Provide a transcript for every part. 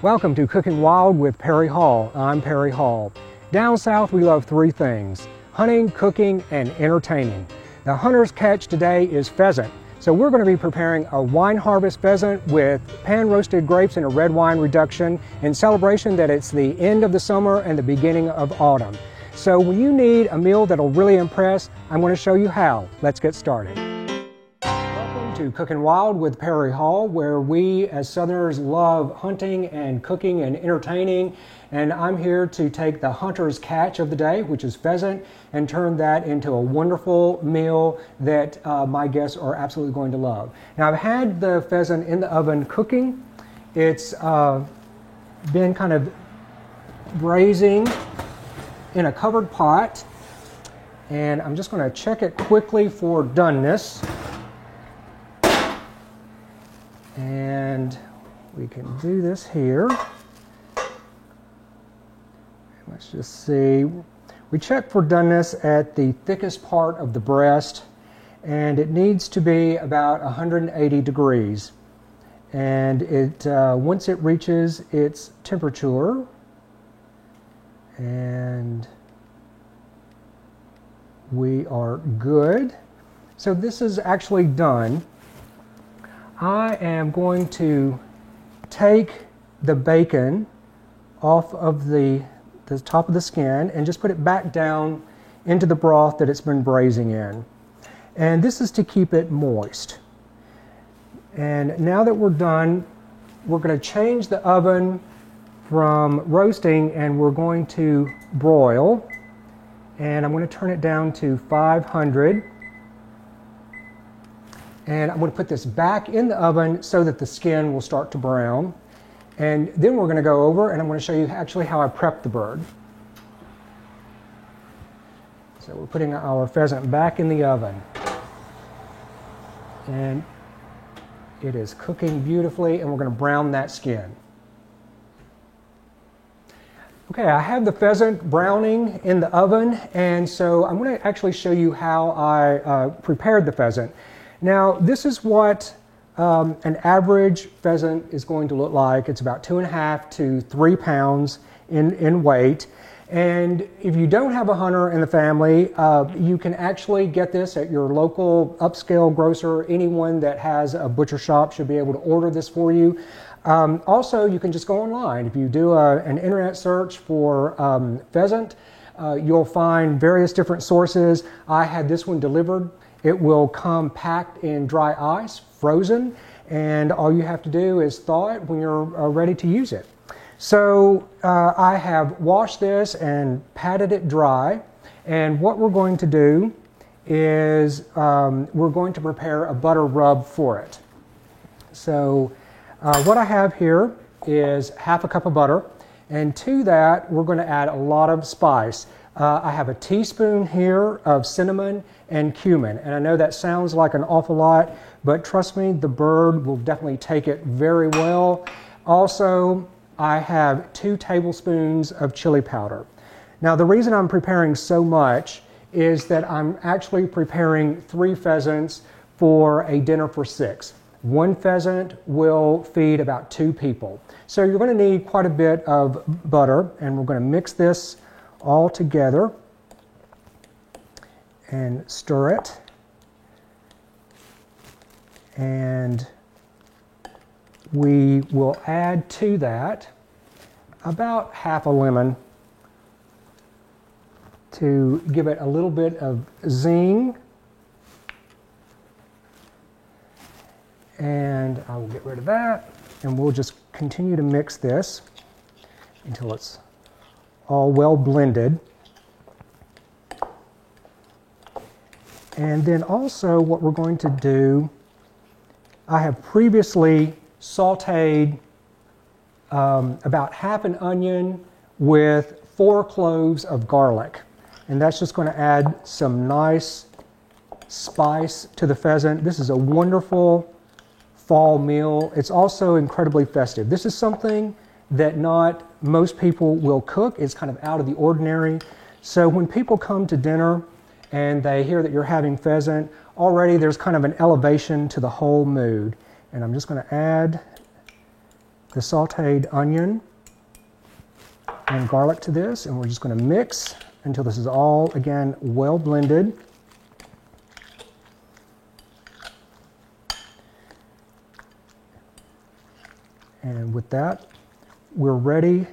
Welcome to Cooking Wild with Perry Hall. I'm Perry Hall. Down south we love three things: hunting, cooking, and entertaining. The hunter's catch today is pheasant. So we're going to be preparing a wine harvest pheasant with pan-roasted grapes and a red wine reduction in celebration that it's the end of the summer and the beginning of autumn. So when you need a meal that'll really impress, I'm going to show you how. Let's get started. Welcome to Cooking Wild with Perry Hall, where we as Southerners love hunting and cooking and entertaining. And I'm here to take the hunter's catch of the day, which is pheasant, and turn that into a wonderful meal that my guests are absolutely going to love. Now, I've had the pheasant in the oven cooking. It's been kind of braising in a covered pot, and I'm just going to check it quickly for doneness. And we can do this here. Let's just see. We check for doneness at the thickest part of the breast, and it needs to be about 180 degrees. And it once it reaches its temperature, and we are good. So this is actually done. I am going to take the bacon off of the top of the skin and just put it back down into the broth that it's been braising in. And this is to keep it moist. And now that we're done, we're going to change the oven from roasting and we're going to broil. And I'm going to turn it down to 500. And I'm going to put this back in the oven so that the skin will start to brown. And then we're going to go over and I'm going to show you actually how I prep the bird. So we're putting our pheasant back in the oven. And it is cooking beautifully, and we're going to brown that skin. Okay, I have the pheasant browning in the oven, and so I'm going to actually show you how I prepared the pheasant. Now, this is what an average pheasant is going to look like. It's about 2.5 to 3 pounds in weight. And if you don't have a hunter in the family, you can actually get this at your local upscale grocer. Anyone that has a butcher shop should be able to order this for you. Also, you can just go online. If you do an internet search for pheasant, you'll find various different sources. I had this one delivered. It will come packed in dry ice, frozen, and all you have to do is thaw it when you're ready to use it. So I have washed this and patted it dry, and what we're going to do is we're going to prepare a butter rub for it. So what I have here is half a cup of butter, and to that we're going to add a lot of spice. I have a teaspoon here of cinnamon and cumin, and I know that sounds like an awful lot, but trust me, the bird will definitely take it very well. Also, I have 2 tablespoons of chili powder. Now, the reason I'm preparing so much is that I'm actually preparing 3 pheasants for a dinner for 6. 1 pheasant will feed about 2 people. So you're going to need quite a bit of butter, and we're going to mix this all together and stir it. And we will add to that about half a lemon to give it a little bit of zing. And I will get rid of that, and we'll just continue to mix this until it's all well blended. And then also what we're going to do, I have previously sauteed about half an onion with 4 cloves of garlic. And that's just going to add some nice spice to the pheasant. This is a wonderful fall meal. It's also incredibly festive. This is something that not most people will cook. It's kind of out of the ordinary. So when people come to dinner and they hear that you're having pheasant, already there's kind of an elevation to the whole mood. And I'm just going to add the sauteed onion and garlic to this, and we're just going to mix until this is all, again, well blended. And with that, we're ready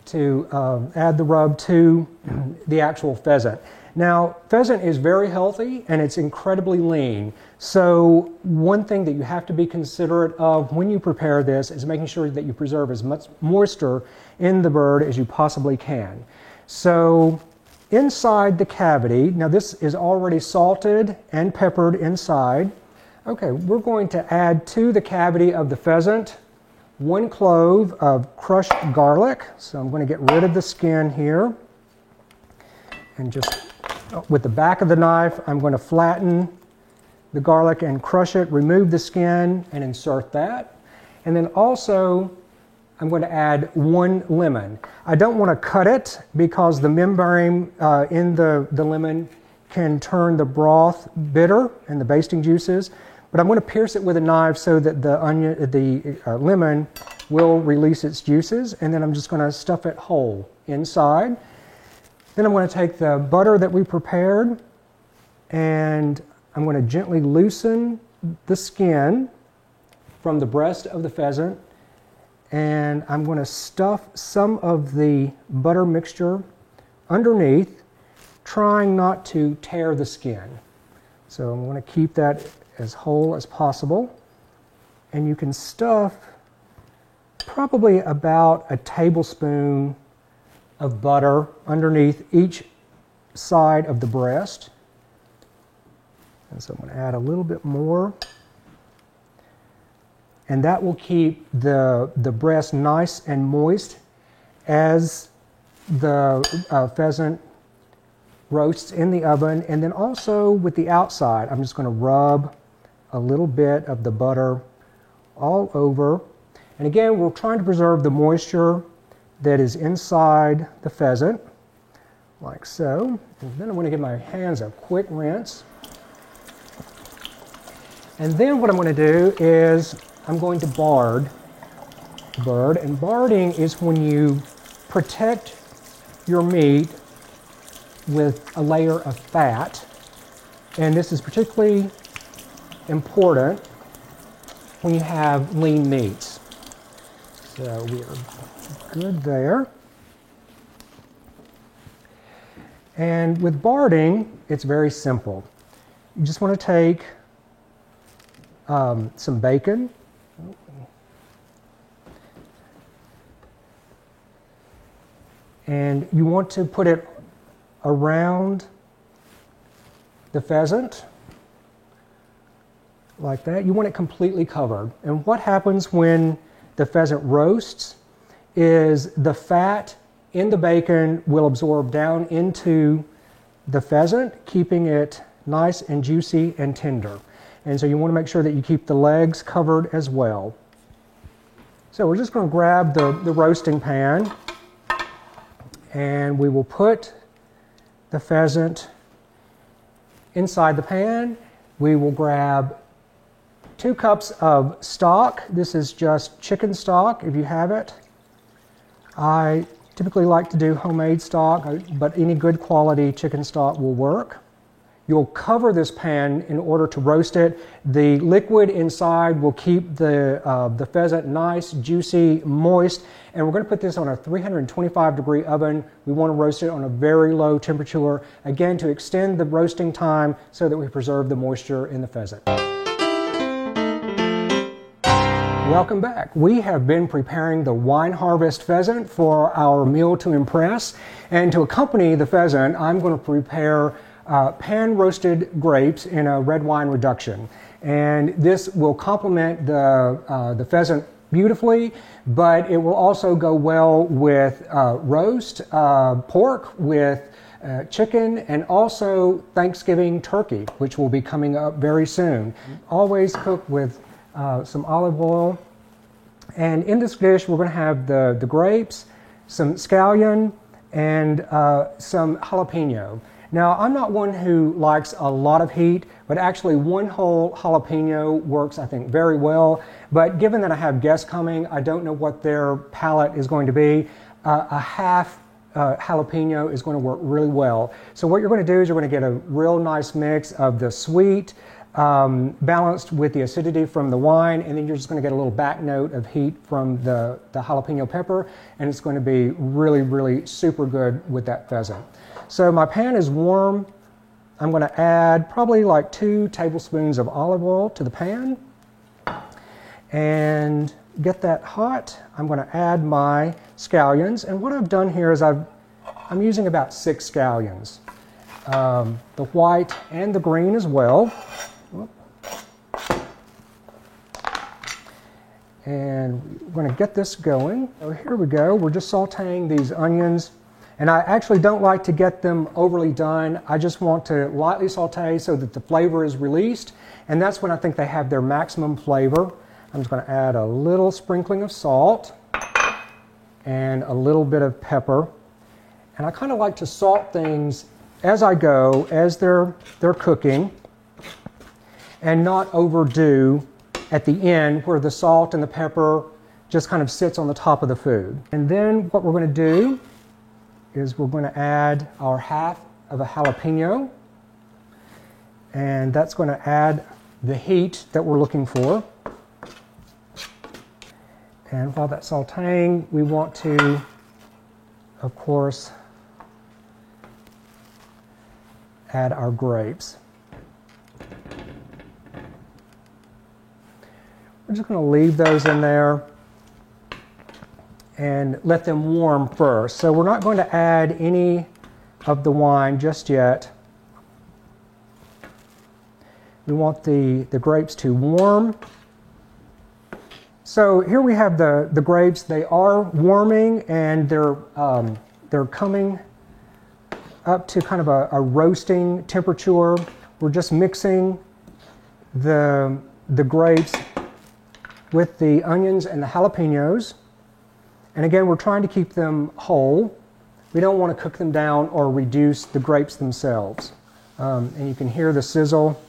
to add the rub to the actual pheasant. Now, pheasant is very healthy and it's incredibly lean. So one thing that you have to be considerate of when you prepare this is making sure that you preserve as much moisture in the bird as you possibly can. So inside the cavity, now this is already salted and peppered inside. Okay, we're going to add to the cavity of the pheasant 1 clove of crushed garlic. So I'm going to get rid of the skin here. And just with the back of the knife, I'm going to flatten the garlic and crush it, remove the skin, and insert that. And then also, I'm going to add 1 lemon. I don't want to cut it because the membrane in the lemon can turn the broth bitter and the basting juices. But I'm going to pierce it with a knife so that the lemon will release its juices. And then I'm just going to stuff it whole inside. Then I'm going to take the butter that we prepared and I'm going to gently loosen the skin from the breast of the pheasant, and I'm going to stuff some of the butter mixture underneath, trying not to tear the skin. So I'm going to keep that as whole as possible, and you can stuff probably about a tablespoon of butter underneath each side of the breast. And so I'm going to add a little bit more. And that will keep the breast nice and moist as the pheasant roasts in the oven. And then also with the outside, I'm just going to rub a little bit of the butter all over. And again, we're trying to preserve the moisture that is inside the pheasant, like so. And then I'm going to give my hands a quick rinse. And then what I'm going to do is I'm going to bard the bird. And barding is when you protect your meat with a layer of fat. And this is particularly important when you have lean meats. So we are good there. And with barding, it's very simple. You just want to take some bacon, and you want to put it around the pheasant like that. You want it completely covered. And what happens when the pheasant roasts is the fat in the bacon will absorb down into the pheasant, keeping it nice and juicy and tender. And so you want to make sure that you keep the legs covered as well. So we're just going to grab the roasting pan, and we will put the pheasant inside the pan. We will grab 2 cups of stock. This is just chicken stock if you have it. I typically like to do homemade stock, but any good quality chicken stock will work. You'll cover this pan in order to roast it. The liquid inside will keep the pheasant nice, juicy, moist, and we're going to put this on a 325-degree oven. We want to roast it on a very low temperature, again, to extend the roasting time so that we preserve the moisture in the pheasant. Welcome back. We have been preparing the wine harvest pheasant for our meal to impress, and to accompany the pheasant, I'm going to prepare pan-roasted grapes in a red wine reduction. And this will complement the pheasant beautifully, but it will also go well with roast pork, with chicken, and also Thanksgiving turkey, which will be coming up very soon. Always cooked with some olive oil. And in this dish, we're going to have the grapes, some scallion, and some jalapeno. Now, I'm not one who likes a lot of heat, but actually one whole jalapeno works, I think, very well. But given that I have guests coming, I don't know what their palate is going to be. A half jalapeno is going to work really well. So what you're going to do is you're going to get a real nice mix of the sweet balanced with the acidity from the wine, and then you're just going to get a little back note of heat from the jalapeno pepper, and it's going to be really, really super good with that pheasant. So my pan is warm. I'm going to add probably like 2 tablespoons of olive oil to the pan and get that hot. I'm going to add my scallions, and what I've done here is I'm using about 6 scallions, the white and the green as well. And we're going to get this going. So here we go. We're just sauteing these onions. And I actually don't like to get them overly done. I just want to lightly saute so that the flavor is released. And that's when I think they have their maximum flavor. I'm just going to add a little sprinkling of salt and a little bit of pepper. And I kind of like to salt things as I go, as they're cooking, and not overdo at the end where the salt and the pepper just kind of sits on the top of the food. And then what we're going to do is we're going to add our half of a jalapeno, and that's going to add the heat that we're looking for. And while that's sauteing, we want to, of course, add our grapes. We're just going to leave those in there and let them warm first. So we're not going to add any of the wine just yet. We want the grapes to warm. So here we have the grapes. They are warming, and they're coming up to kind of a roasting temperature. We're just mixing the grapes with the onions and the jalapenos. And again, we're trying to keep them whole. We don't want to cook them down or reduce the grapes themselves. And you can hear the sizzle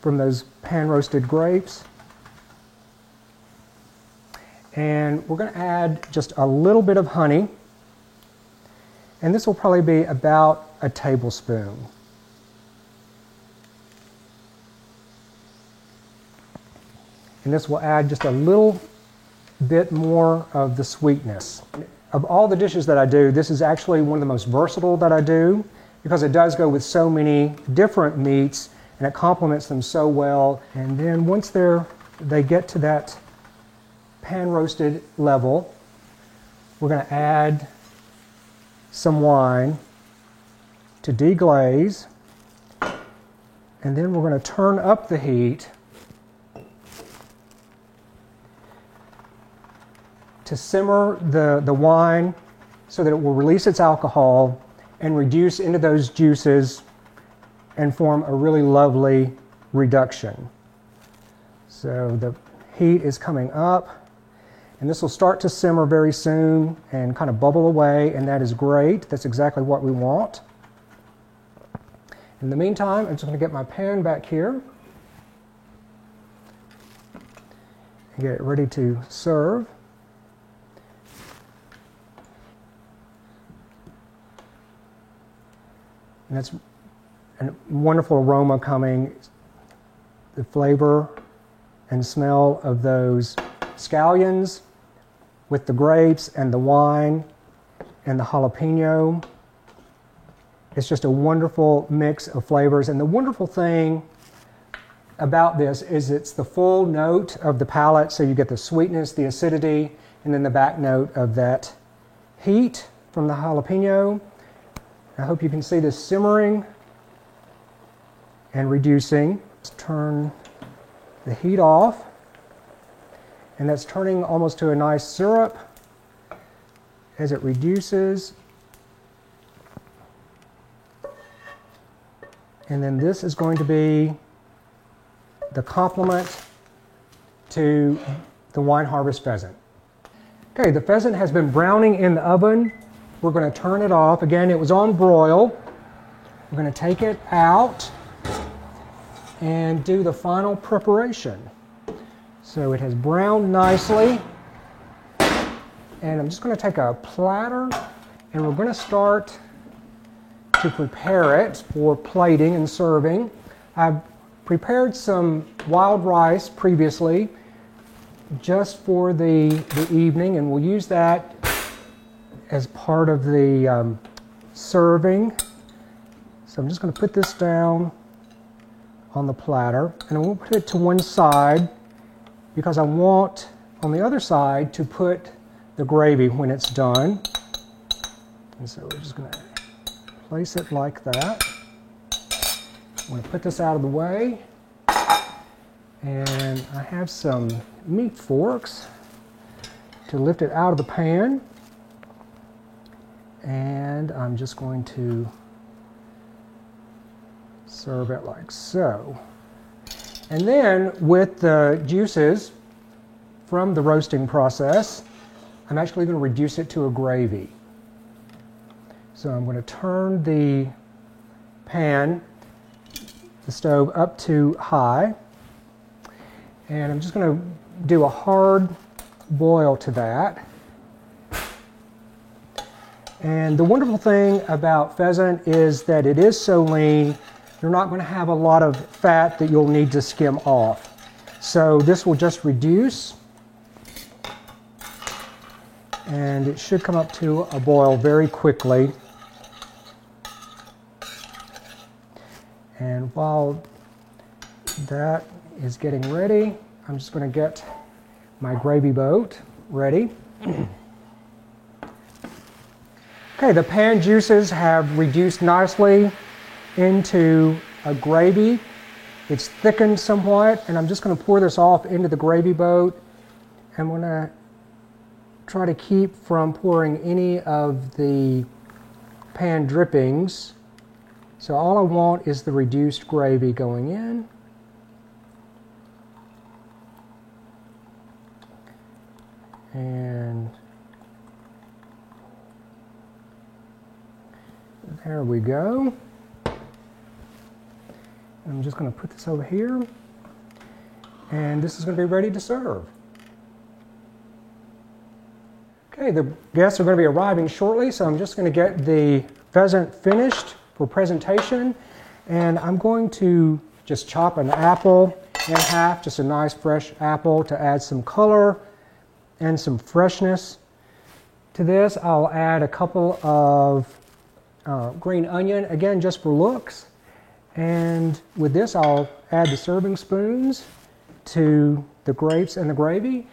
from those pan-roasted grapes. And we're going to add just a little bit of honey. And this will probably be about a tablespoon. And this will add just a little bit more of the sweetness. Of all the dishes that I do, this is actually one of the most versatile that I do, because it does go with so many different meats and it complements them so well. And then once they get to that pan roasted level, we're going to add some wine to deglaze, and then we're going to turn up the heat to simmer the wine so that it will release its alcohol and reduce into those juices and form a really lovely reduction. So the heat is coming up, and this will start to simmer very soon and kind of bubble away, and that is great. That's exactly what we want. In the meantime, I'm just going to get my pan back here and get it ready to serve. And that's a wonderful aroma coming, the flavor and smell of those scallions with the grapes and the wine and the jalapeno. It's just a wonderful mix of flavors. And the wonderful thing about this is it's the full note of the palate. So you get the sweetness, the acidity, and then the back note of that heat from the jalapeno. I hope you can see this simmering and reducing. Let's turn the heat off, and that's turning almost to a nice syrup as it reduces. And then this is going to be the complement to the Wine Harvest pheasant. Okay, the pheasant has been browning in the oven. We're going to turn it off. Again, it was on broil, we're going to take it out and do the final preparation. So it has browned nicely, and I'm just going to take a platter and we're going to start to prepare it for plating and serving. I've prepared some wild rice previously just for the evening, and we'll use that as part of the serving. So I'm just going to put this down on the platter, and I won't put it to one side because I want on the other side to put the gravy when it's done. And so we're just going to place it like that. I'm going to put this out of the way, and I have some meat forks to lift it out of the pan, and I'm just going to serve it like so. And then with the juices from the roasting process, I'm actually going to reduce it to a gravy. So I'm going to turn the pan, the stove up to high, and I'm just going to do a hard boil to that. And the wonderful thing about pheasant is that it is so lean, you're not going to have a lot of fat that you'll need to skim off. So this will just reduce, and it should come up to a boil very quickly. And while that is getting ready, I'm just going to get my gravy boat ready. Okay, the pan juices have reduced nicely into a gravy. It's thickened somewhat, and I'm just going to pour this off into the gravy boat. I'm going to try to keep from pouring any of the pan drippings. So all I want is the reduced gravy going in. And there we go. I'm just going to put this over here, and this is going to be ready to serve. Okay, the guests are going to be arriving shortly, so I'm just going to get the pheasant finished for presentation, and I'm going to just chop an apple in half, just a nice fresh apple to add some color and some freshness to this. I'll add a couple of green onion, again just for looks. And with this, I'll add the serving spoons to the grapes and the gravy.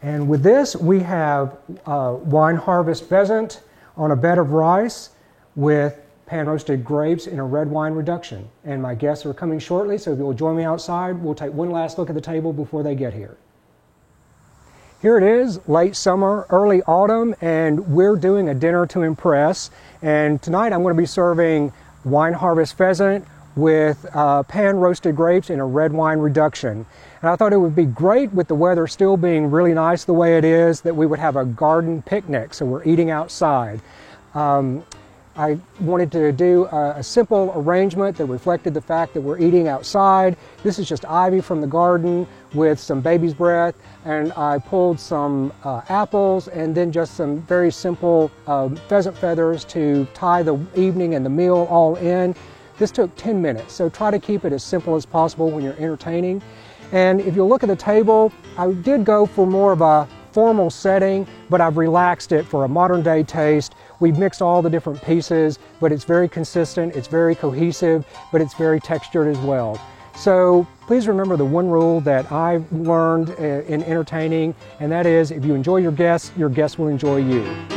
And with this, we have wine harvest pheasant on a bed of rice with pan-roasted grapes in a red wine reduction. And my guests are coming shortly, so if you'll join me outside, we'll take one last look at the table before they get here. Here it is, late summer, early autumn, and we're doing a dinner to impress. And tonight I'm going to be serving wine harvest pheasant with pan-roasted grapes in a red wine reduction. And I thought it would be great, with the weather still being really nice the way it is, that we would have a garden picnic, so we're eating outside. I wanted to do a simple arrangement that reflected the fact that we're eating outside. This is just ivy from the garden with some baby's breath, and I pulled some apples and then just some very simple pheasant feathers to tie the evening and the meal all in. This took 10 minutes, so try to keep it as simple as possible when you're entertaining. And if you look at the table, I did go for more of a formal setting, but I've relaxed it for a modern day taste. We've mixed all the different pieces, but it's very consistent, it's very cohesive, but it's very textured as well. So please remember the one rule that I've learned in entertaining, and that is if you enjoy your guests will enjoy you.